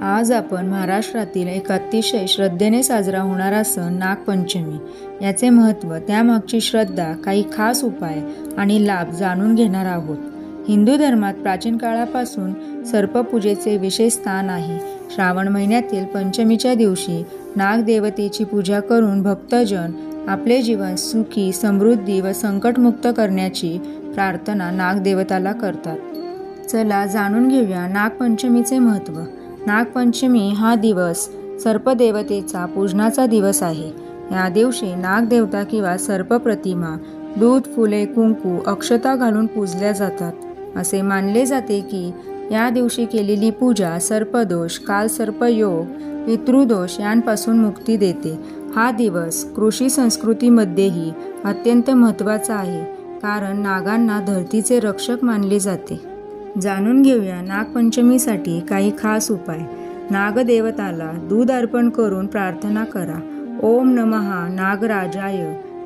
आज आपण महाराष्ट्रातील एक अतिशय श्रद्धेने साजरा होणारा सण नागपंचमी याचे महत्त्व, त्यामागची श्रद्धा, काही खास उपाय आणि लाभ जाणून घेणार आहोत. हिंदू धर्मात प्राचीन काळापासून सर्पपूजेचे विशेष स्थान आहे. श्रावण महिन्यातील पंचमीच्या दिवशी नागदेवतेची पूजा करून भक्तजन आपले जीवन सुखी, समृद्धी व संकटमुक्त करण्याची प्रार्थना नागदेवताला करतात. चला जाणून घेऊया नागपंचमीचे महत्त्व. नागपंचमी हा दिवस सर्पदेवतेचा पूजनाचा दिवस आहे. या दिवशी नागदेवता किंवा सर्पप्रतिमा दूध, फुले, कुंकू, अक्षता घालून पूजल्या जातात. असे मानले जाते की या दिवशी केलेली पूजा सर्पदोष, कालसर्पयोग, पितृदोष यांपासून मुक्ती देते. हा दिवस कृषी संस्कृतीमध्येही अत्यंत महत्त्वाचा आहे, कारण नागांना धरतीचे रक्षक मानले जाते. जाणून घेऊया नागपंचमीसाठी काही खास उपाय. नागदेवताला दूध अर्पण करून प्रार्थना करा. ओम नमः नागराजाय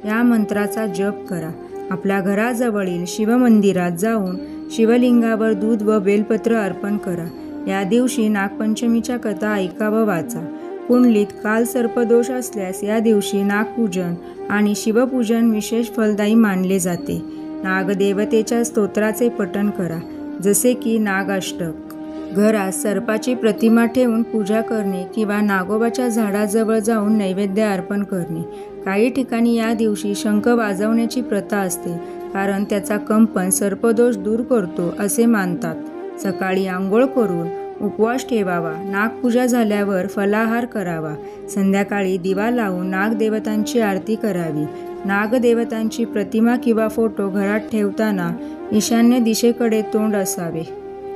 या मंत्राचा जप करा. आपल्या घराजवळील शिवमंदिरात जाऊन शिवलिंगावर दूध व बेलपत्र अर्पण करा. या दिवशी नागपंचमीच्या कथा ऐका व वाचा. कुंडलीत कालसर्पदोष असल्यास या दिवशी नागपूजन आणि शिवपूजन विशेष फलदायी मानले जाते. नागदेवतेच्या स्तोत्राचे पठण करा, जसे की नागाष्टक. घरात सर्पाची प्रतिमा ठेवून पूजा करणे किंवा नागोबाच्या झाडाजवळ जाऊन नैवेद्य अर्पण करणे. काही ठिकाणी या दिवशी शंख वाजवण्याची प्रथा असते, कारण त्याचा कंपन सर्पदोष दूर करतो असे मानतात. सकाळी आंघोळ करून उपवास ठेवावा. नागपूजा झाल्यावर फलाहार करावा. संध्याकाळी दिवा लावून नागदेवतांची आरती करावी. नागदेवतांची प्रतिमा किंवा फोटो घरात ठेवताना ईशान्य दिशेकडे तोंड असावे.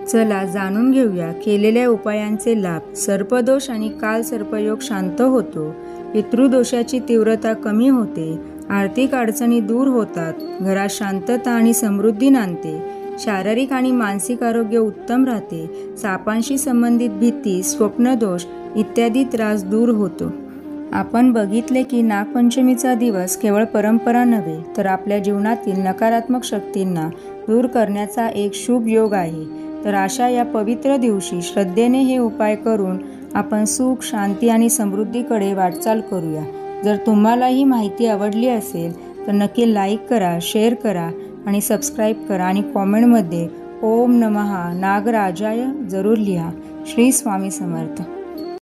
चला जाणून घेऊया केलेल्या उपायांचे लाभ. सर्पदोष आणि कालसर्पयोग शांत होतो. पितृदोषाची तीव्रता कमी होते. आर्थिक अडचणी दूर होतात. घरात शांतता आणि समृद्धी नांदते. शारीरिक आणि मानसिक आरोग्य उत्तम राहते. सापांशी संबंधित भीती, स्वप्नदोष इत्यादी त्रास दूर होतो. आपण बघितले की नागपंचमीचा दिवस केवळ परंपरा नव्हे, तर आपल्या जीवनातील नकारात्मक शक्तींना दूर करण्याचा एक शुभ योग आहे. तर अशा या पवित्र दिवशी श्रद्धेने हे उपाय करून आपण सुख, शांती आणि समृद्धीकडे वाटचाल करूया. जर तुम्हाला ही माहिती आवडली असेल तर नक्की लाईक करा, शेअर करा आणि सबस्क्राईब करा आणि कॉमेंटमध्ये ओम नमः नागराजाय जरूर लिहा. श्री स्वामी समर्थ.